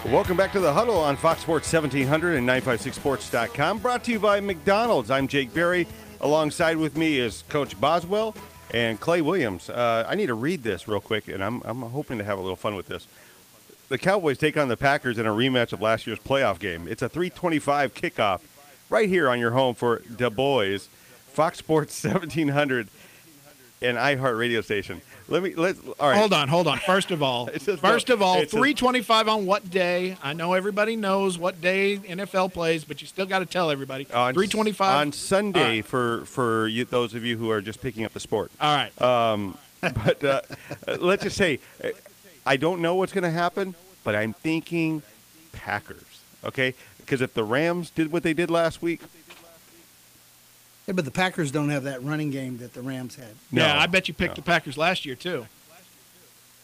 Welcome back to the Huddle on Fox Sports 1700 and 956sports.com. Brought to you by McDonald's. I'm Jake Berry. Alongside with me is Coach Boswell and Clay Williams. I need to read this real quick, and I'm hoping to have a little fun with this. The Cowboys take on the Packers in a rematch of last year's playoff game. It's a 3:25 kickoff right here on your home for Du Bois, Fox Sports 1700 and iHeart radio station. All right. Hold on. First of all, 3:25 on what day? I know everybody knows what day NFL plays, but you still got to tell everybody. 3:25 on Sunday for you, those of you who are just picking up the sport. All right. But let's just say I don't know what's going to happen, but I'm thinking Packers. Okay, because if the Rams did what they did last week. Yeah, but the Packers don't have that running game that the Rams had. No, yeah, I bet you picked the Packers last year, too.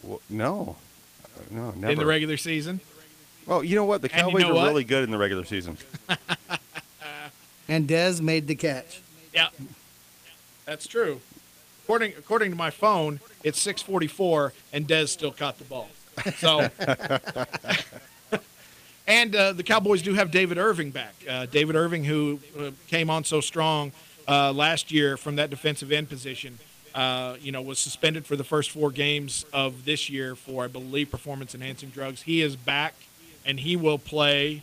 Well, no, never. In the regular season? Well, you know what? The Cowboys are really good in the regular season. And Dez made the catch. Yeah, that's true. According to my phone, it's 6:44, and Dez still caught the ball. So... And the Cowboys do have David Irving back. David Irving, who came on so strong last year from that defensive end position, was suspended for the first 4 games of this year for, I believe, performance-enhancing drugs. He is back, and he will play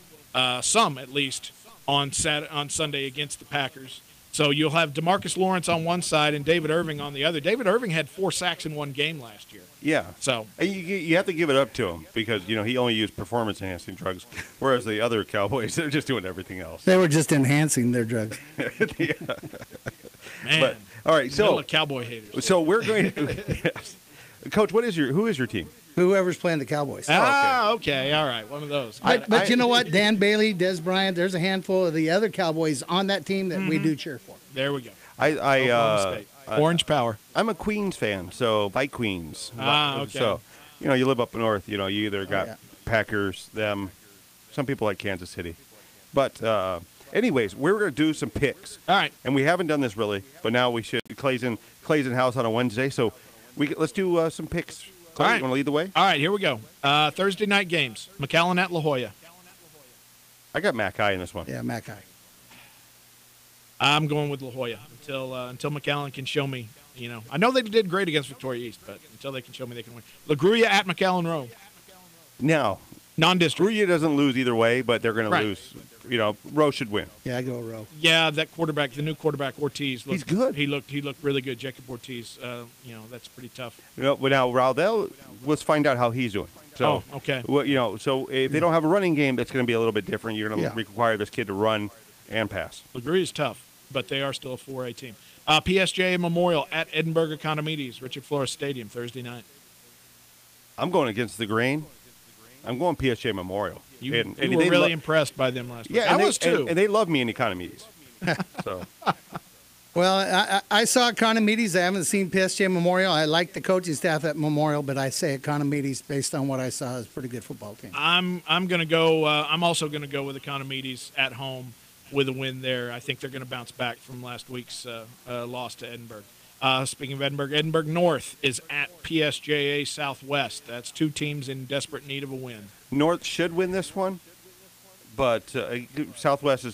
some, at least, on Sunday against the Packers. So you'll have DeMarcus Lawrence on one side and David Irving on the other. David Irving had 4 sacks in one game last year. Yeah. So you have to give it up to him because, he only used performance-enhancing drugs, whereas the other Cowboys, they're just doing everything else. They were just enhancing their drugs. Yeah. Man. But, all right, so Cowboy haters. So we're going to yes. Coach, who is your team? Whoever's playing the Cowboys. Okay. All right. One of those. But you know what? Dan Bailey, Des Bryant, there's a handful of the other Cowboys on that team that we do cheer for. There we go. Orange Power. I'm a Queens fan, so by Queens. Okay. So, you live up north, you either got Packers, them. Some people like Kansas City. But anyways, we're going to do some picks. All right. And we haven't done this really, but now we should. Clay's in house on a Wednesday, so let's do some picks. Clay, all right. You want to lead the way? All right, here we go. Thursday night games. McAllen at La Jolla. I got Mackay in this one. Yeah, Mackay. I'm going with La Jolla until McAllen can show me. I know they did great against Victoria East, but until they can show me they can win. LaGruya at McAllen Rowe. Now, non-district. LaGruya doesn't lose either way, but they're going to lose. Rowe should win. Yeah, I go Rowe. Yeah, that quarterback, the new quarterback Ortiz. He's good. He looked really good. Jacob Ortiz. That's pretty tough. But now Raudel, let's find out how he's doing. So, okay. Well, so if they don't have a running game, that's going to be a little bit different. You're going to require this kid to run and pass. LaGruya is tough, but they are still a 4A team. PSJ Memorial at Edinburgh Economides, Richard Flores Stadium, Thursday night. I'm going against the grain. I'm going PSJ Memorial. You were really impressed by them last week. Yeah, I was too. And they love me in Economides. So. Well, I saw Economides. I haven't seen PSG Memorial. I like the coaching staff at Memorial, but I say Economides, based on what I saw, is a pretty good football team. I'm going to go. I'm also going to go with Economides at home with a win there. I think they're going to bounce back from last week's loss to Edinburgh. Speaking of Edinburgh North is at PSJA Southwest. That's 2 teams in desperate need of a win. North should win this one, but Southwest is,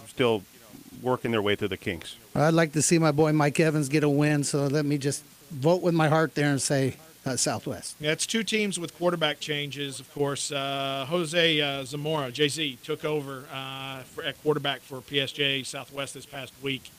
still working their way through the kinks. I'd like to see my boy Mike Evans get a win, so let me just vote with my heart there and say Southwest. Yeah, it's 2 teams with quarterback changes, of course. Jose Zamora, JZ, took over at quarterback for PSJ Southwest this past week.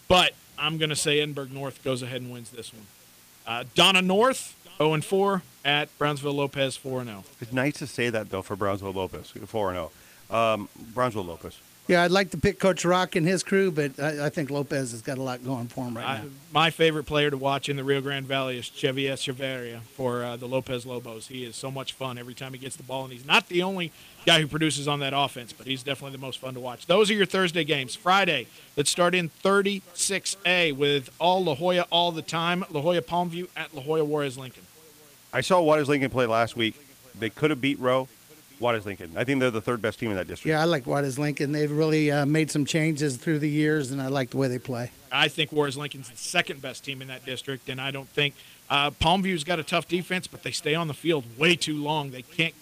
But I'm going to say Edinburgh North goes ahead and wins this one. Donna North, 0-4 at Brownsville Lopez, 4-0. It's nice to say that, though, for Brownsville Lopez, 4-0. Brownsville Lopez. Yeah, I'd like to pick Coach Rock and his crew, but I think Lopez has got a lot going for him right now. My favorite player to watch in the Rio Grande Valley is Xavier Echeverria for the Lopez Lobos. He is so much fun every time he gets the ball, and he's not the only guy who produces on that offense, but he's definitely the most fun to watch. Those are your Thursday games. Friday, let's start in 36A with all La Jolla all the time. La Jolla Palmview at La Jolla Juarez Lincoln. I saw Juarez Lincoln play last week. They could have beat Rowe. Juarez Lincoln. I think they're the third best team in that district. Yeah, I like Juarez Lincoln. They've really made some changes through the years, and I like the way they play. I think Juarez Lincoln's the second best team in that district, and I don't think Palmview's got a tough defense, but they stay on the field way too long.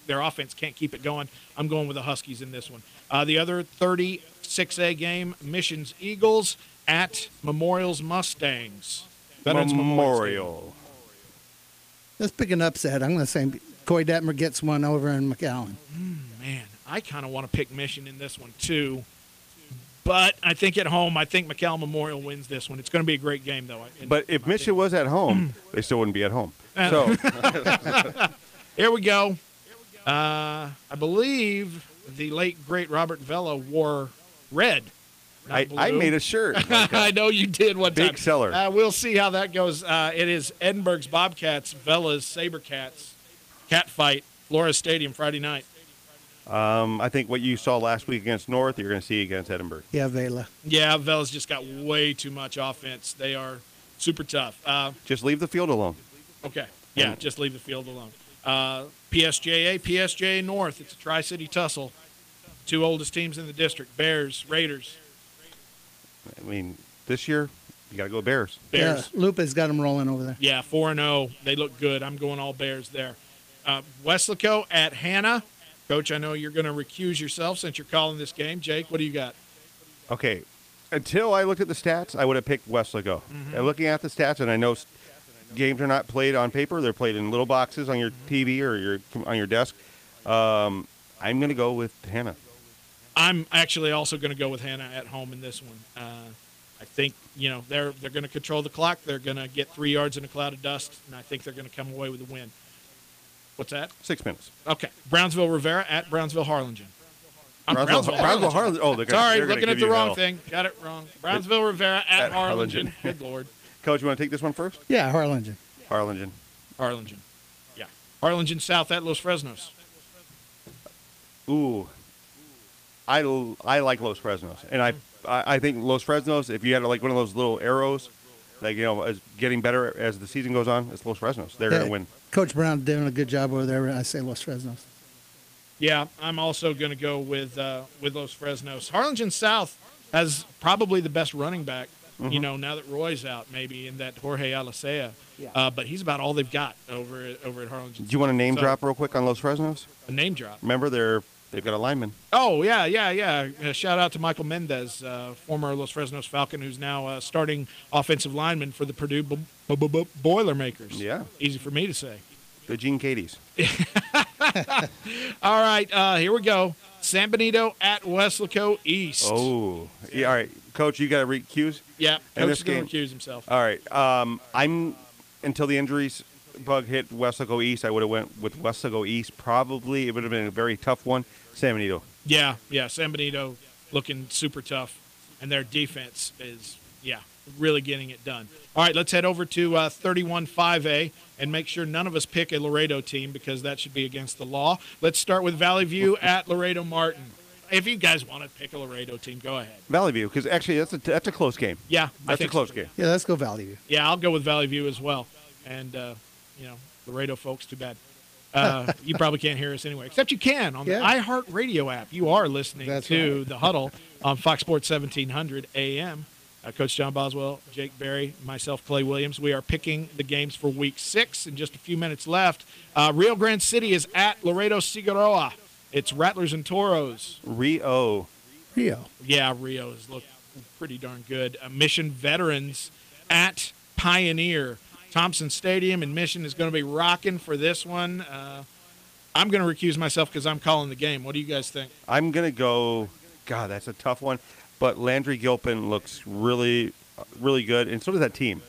Their offense can't keep it going. I'm going with the Huskies in this one. The other 36A game, Mission's Eagles at Memorial's Mustangs. Veterans Memorial. Let's pick an upset. I'm going to say Coy Detmer gets one over in McAllen. Man, I kind of want to pick Mission in this one too. But I think at home, I think McAllen Memorial wins this one. It's going to be a great game, though. But if Mission was at home, they still wouldn't be at home. So here we go. I believe the late, great Robert Vela wore red. I made a shirt. I know you did one time. Big seller. We'll see how that goes. It is Edinburgh's Bobcats, Vela's Sabercats. Cat fight, Flores Stadium, Friday night. I think what you saw last week against North, you're going to see against Edinburgh. Yeah, Vela. Yeah, Vela's just got way too much offense. They are super tough. Just leave the field alone. Okay. Yeah, just leave the field alone. PSJA, PSJA North. It's a Tri-City tussle. Two oldest teams in the district, Bears, Raiders. I mean, this year, you got to go Bears. Bears. Yeah, Lupa's got them rolling over there. Yeah, 4-0. They look good. I'm going all Bears there. Weslaco at Hannah. Coach, I know you're going to recuse yourself since you're calling this game. Jake, what do you got? Okay. Until I looked at the stats, I would have picked Weslaco. And looking at the stats, and I know games are not played on paper. They're played in little boxes on your TV or on your desk. I'm going to go with Hannah. I'm actually also going to go with Hannah at home in this one. I think, they're going to control the clock. They're going to get 3 yards in a cloud of dust, and I think they're going to come away with a win. What's that? 6 minutes. Okay. Brownsville Rivera at Brownsville Harlingen. Brownsville Harlingen. Oh, sorry, looking at the wrong thing. Got it wrong. Brownsville Rivera at Harlingen. Good Lord. Coach, you want to take this one first? Yeah, Harlingen. Harlingen. Yeah. Harlingen South at Los Fresnos. Ooh. I like Los Fresnos. And I think Los Fresnos, if you had like one of those little arrows, like, as getting better as the season goes on, it's Los Fresnos. They're going to win. Coach Brown doing a good job over there. I say Los Fresnos. Yeah, I'm also going to go with Los Fresnos. Harlingen South has probably the best running back, now that Roy's out, maybe, in that Jorge Alicea. Yeah. But he's about all they've got over at Harlingen. Do you want a name drop real quick on Los Fresnos? A name drop. Remember, they've got a lineman. Oh, yeah. Shout out to Michael Mendez, former Los Fresnos Falcon, who's now starting offensive lineman for the Purdue Boilermakers. Yeah. Easy for me to say. The Gene Cadies. All right, here we go. San Benito at Weslaco East. Oh, yeah. All right. Coach, you got to recuse? Yeah, Coach is going to recuse himself. All right. Until the injuries bug hit Weslaco East, I would have went with Weslaco East. Probably it would have been a very tough one. San Benito. Yeah. San Benito looking super tough, and their defense is, really getting it done. All right, let's head over to 31-5A and make sure none of us pick a Laredo team because that should be against the law. Let's start with Valley View at Laredo Martin. If you guys want to pick a Laredo team, go ahead. Valley View, because actually that's a close game. Yeah, that's a close game. Yeah, let's go Valley View. Yeah, I'll go with Valley View as well. And Laredo folks, too bad. You probably can't hear us anyway, except you can on the iHeartRadio app. You are listening to The Huddle on Fox Sports 1700 AM. Coach John Boswell, Jake Berry, myself, Clay Williams. We are picking the games for Week 6 in just a few minutes left. Rio Grande City is at Laredo Figueroa. It's Rattlers and Toros. Rio. Yeah, Rio has looked pretty darn good. Mission Veterans at Pioneer. Thompson Stadium in Mission is going to be rocking for this one. I'm going to recuse myself because I'm calling the game. What do you guys think? I'm going to go, God, that's a tough one. But Landry Gilpin looks really, really good, and so does that team.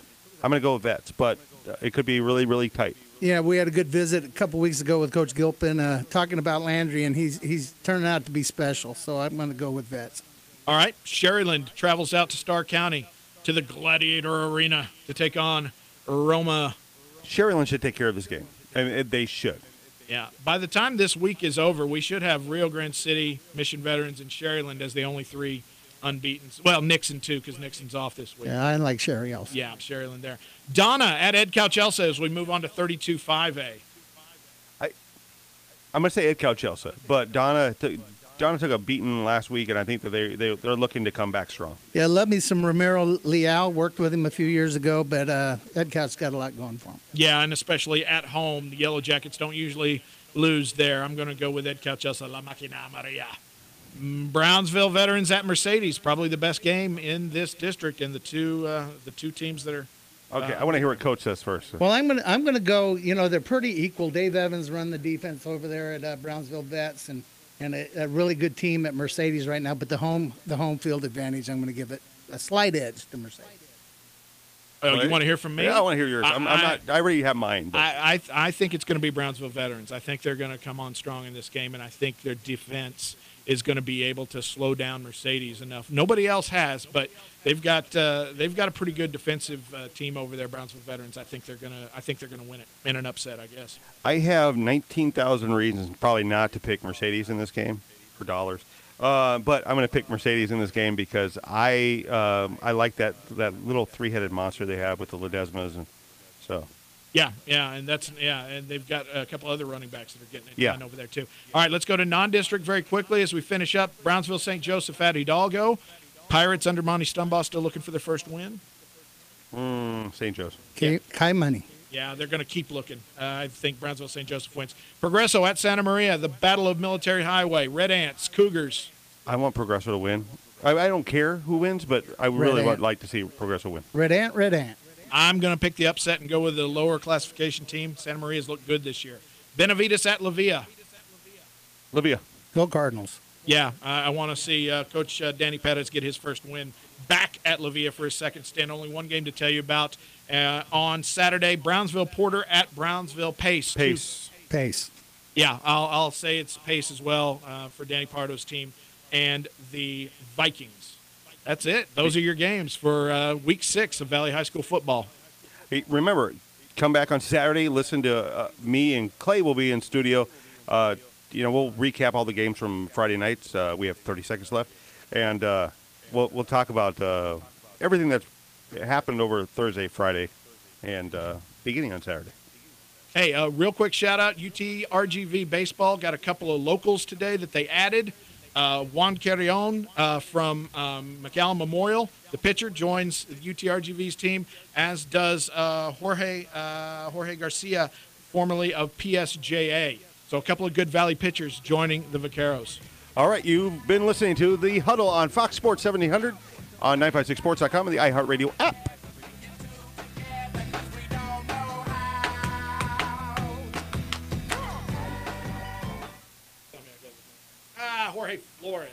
I'm going to go with Vets, but it could be really, really tight. Yeah, we had a good visit a couple weeks ago with Coach Gilpin talking about Landry, and he's turning out to be special, so I'm going to go with Vets. All right, Sherryland travels out to Starr County to the Gladiator Arena to take on Roma. Sherryland should take care of this game. I mean, they should. Yeah. By the time this week is over, we should have Rio Grande City, Mission Veterans, and Sherryland as the only 3 unbeaten. Well, Nixon, too, because Nixon's off this week. Yeah, I like Sherry also. Yeah, Sherryland there. Donna at Ed Couch Elsa as we move on to 32-5A. I'm going to say Ed Chelsea, but Donna took a beating last week, and I think that they're looking to come back strong. Yeah, love me some Ramiro Leal. Worked with him a few years ago, but Ed Couch's got a lot going for him. Yeah, and especially at home, the Yellow Jackets don't usually lose there. I'm going to go with Ed Chelsea, La Máquina Maria. Brownsville Veterans at Mercedes, probably the best game in this district, and the two teams that are. Okay, I want to hear what Coach says first. Well, I'm gonna go. You know, they're pretty equal. Dave Evans run the defense over there at Brownsville Vets, and a really good team at Mercedes right now. But the home field advantage, I'm going to give it a slight edge to Mercedes. Oh, you want to hear from me? Yeah, I want to hear yours. I already have mine. But. I think it's going to be Brownsville Veterans. I think they're going to come on strong in this game, and I think their defense is going to be able to slow down Mercedes enough. Nobody else has, but they've got a pretty good defensive team over there, Brownsville Veterans. I think they're gonna win it in an upset, I guess. I have 19,000 reasons probably not to pick Mercedes in this game for dollars, but I'm going to pick Mercedes in this game because I like that little three-headed monster they have with the Ledesmas, and so. Yeah, and and they've got a couple other running backs that are getting it done over there too. All right, let's go to non-district very quickly as we finish up. Brownsville St. Joseph at Hidalgo. Pirates under Monty Stumbaugh still looking for their first win. St. Joseph. Kai Money. Yeah, they're going to keep looking. I think Brownsville St. Joseph wins. Progresso at Santa Maria, the Battle of Military Highway. Red Ants, Cougars. I want Progresso to win. I don't care who wins, but I really would like to see Progresso win. Red Ant. I'm going to pick the upset and go with the lower classification team. Santa Maria's looked good this year. Benavides at Levia. Go Cardinals. Yeah, I want to see Coach Danny Pettis get his first win back at Levia for his second stint. Only one game to tell you about. On Saturday, Brownsville Porter at Brownsville Pace. Pace. Yeah, I'll say it's Pace as well for Danny Pardo's team and the Vikings. That's it. Those are your games for Week 6 of Valley High School football. Hey, remember, come back on Saturday. Listen to me and Clay will be in studio. We'll recap all the games from Friday nights. We have 30 seconds left, and we'll talk about everything that's happened over Thursday, Friday, and beginning on Saturday. Hey, real quick shout out, UT-RGV Baseball got a couple of locals today that they added. Juan Carrion from McAllen Memorial, the pitcher, joins UT-RGV's team, as does Jorge Garcia, formerly of PSJA. So a couple of good Valley pitchers joining the Vaqueros. All right, you've been listening to The Huddle on Fox Sports 1700 on 956sports.com and the iHeartRadio app. Jorge Flores.